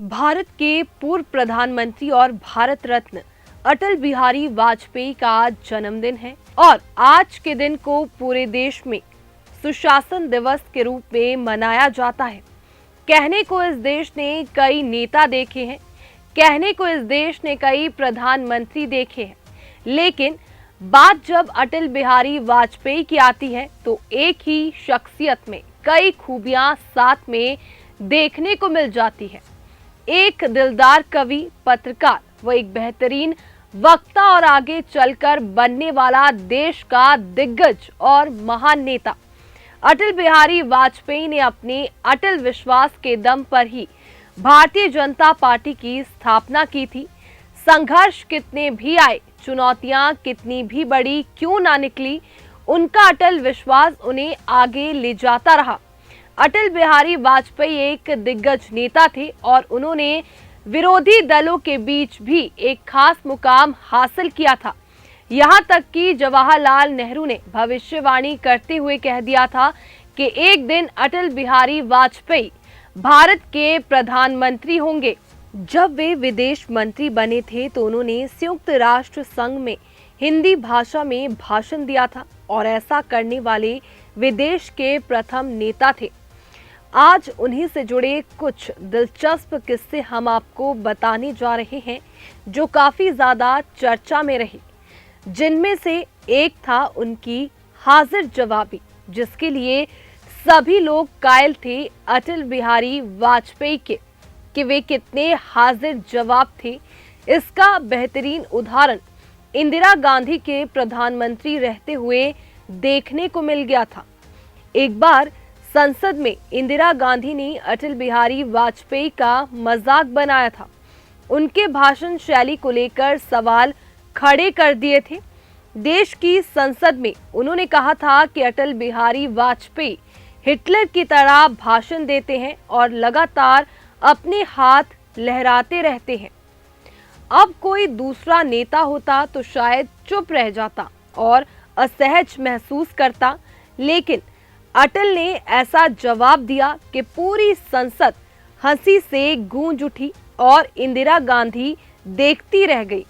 भारत के पूर्व प्रधानमंत्री और भारत रत्न अटल बिहारी वाजपेयी का आज जन्मदिन है और आज के दिन को पूरे देश में सुशासन दिवस के रूप में मनाया जाता है। कहने को इस देश ने कई नेता देखे हैं, कहने को इस देश ने कई प्रधानमंत्री देखे हैं, लेकिन बात जब अटल बिहारी वाजपेयी की आती है तो एक ही शख्सियत में कई खूबियां साथ में देखने को मिल जाती है। एक दिलदार कवि, पत्रकार व एक बेहतरीन वक्ता और आगे चलकर बनने वाला देश का दिग्गज और महान नेता अटल बिहारी वाजपेयी ने अपने अटल विश्वास के दम पर ही भारतीय जनता पार्टी की स्थापना की थी। संघर्ष कितने भी आए, चुनौतियां कितनी भी बड़ी क्यों ना निकली, उनका अटल विश्वास उन्हें आगे ले जाता रहा। अटल बिहारी वाजपेयी एक दिग्गज नेता थे और उन्होंने विरोधी दलों के बीच भी एक खास मुकाम हासिल किया था। यहां तक कि जवाहरलाल नेहरू ने भविष्यवाणी करते हुए कह दिया था कि एक दिन अटल बिहारी वाजपेयी भारत के प्रधानमंत्री होंगे। जब वे विदेश मंत्री बने थे तो उन्होंने संयुक्त राष्ट्र संघ में हिंदी भाषा में भाषण दिया था और ऐसा करने वाले विदेश के प्रथम नेता थे। आज उन्हीं से जुड़े कुछ दिलचस्प किस्से हम आपको बताने जा रहे हैं जो काफी ज्यादा चर्चा में रहे, जिनमें से एक था उनकी हाजिर जवाबी, जिसके लिए सभी लोग कायल थे अटल बिहारी वाजपेयी के कि वे कितने हाजिर जवाब थे। इसका बेहतरीन उदाहरण इंदिरा गांधी के प्रधानमंत्री रहते हुए देखने को मिल गया था। एक बार संसद में इंदिरा गांधी ने अटल बिहारी वाजपेयी का मजाक बनाया था। उनके भाषण शैली को लेकर सवाल खड़े कर दिए थे। देश की संसद में उन्होंने कहा था कि अटल बिहारी वाजपेयी हिटलर की तरह भाषण देते हैं और लगातार अपने हाथ लहराते रहते हैं। अब कोई दूसरा नेता होता तो शायद चुप रह जाता और असहज महसूस करता, लेकिन अटल ने ऐसा जवाब दिया कि पूरी संसद हंसी से गूंज उठी और इंदिरा गांधी देखती रह गई।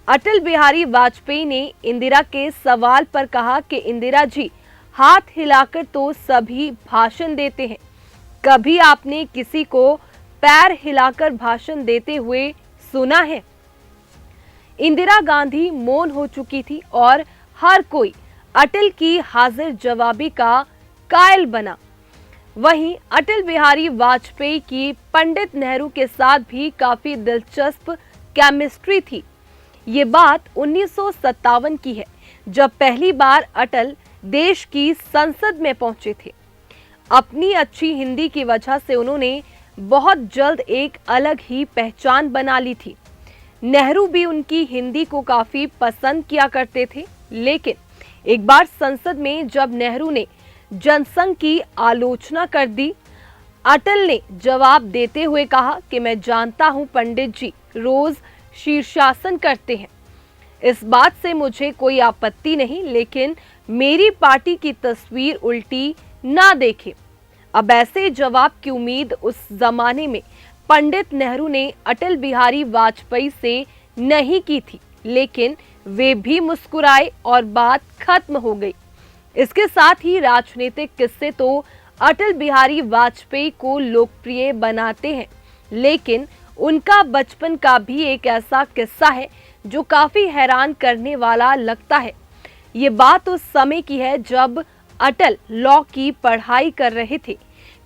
अटल बिहारी वाजपेयी ने इंदिरा के सवाल पर कहा कि इंदिरा जी, हाथ हिलाकर तो सभी भाषण देते हैं, कभी आपने किसी को पैर हिलाकर भाषण देते हुए सुना है? इंदिरा गांधी मौन हो चुकी थी और हर कोई अटल की हाजिर जवाबी का कायल बना। वहीं अटल बिहारी वाजपेयी की पंडित नेहरू के साथ भी काफी दिलचस्प केमिस्ट्री थी। ये बात 1957 की है, जब पहली बार अटल देश की संसद में पहुंचे थे। अपनी अच्छी हिंदी की वजह से उन्होंने बहुत जल्द एक अलग ही पहचान बना ली थी। नेहरू भी उनकी हिंदी को काफी पसंद किया करते थे, लेकिन एक बार संसद में जब नेहरू ने जनसंघ की आलोचना कर दी, अटल ने जवाब देते हुए कहा कि मैं जानता हूं पंडित जी रोज शीर्षासन करते हैं, इस बात से मुझे कोई आपत्ति नहीं, लेकिन मेरी पार्टी की तस्वीर उल्टी ना देखे। अब ऐसे जवाब की उम्मीद उस जमाने में पंडित नेहरू ने अटल बिहारी वाजपेयी से नहीं की थी, लेकिन वे भी मुस्कुराए और बात खत्म हो गई। इसके साथ ही राजनीतिक किस्से तो अटल बिहारी वाजपेयी को लोकप्रिय बनाते हैं, लेकिन उनका बचपन का भी एक ऐसा किस्सा है जो काफी हैरान करने वाला लगता है। ये बात उस समय की है जब अटल लॉ की पढ़ाई कर रहे थे।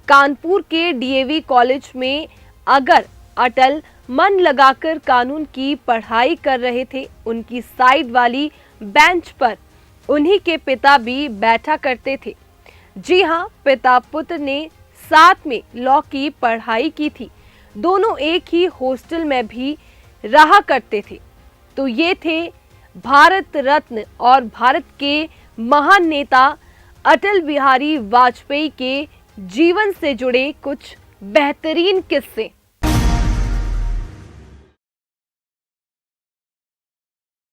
कानपुर के डीएवी कॉलेज में अगर अटल मन लगाकर कानून की पढ़ाई कर रहे थे, उनकी साइड वाली बेंच पर उन्हीं के पिता भी बैठा करते थे। जी हाँ, पिता पुत्र ने साथ में लॉ की पढ़ाई की थी। दोनों एक ही हॉस्टल में भी रहा करते थे। तो ये थे भारत रत्न और भारत के महान नेता अटल बिहारी वाजपेयी के जीवन से जुड़े कुछ बेहतरीन किस्से।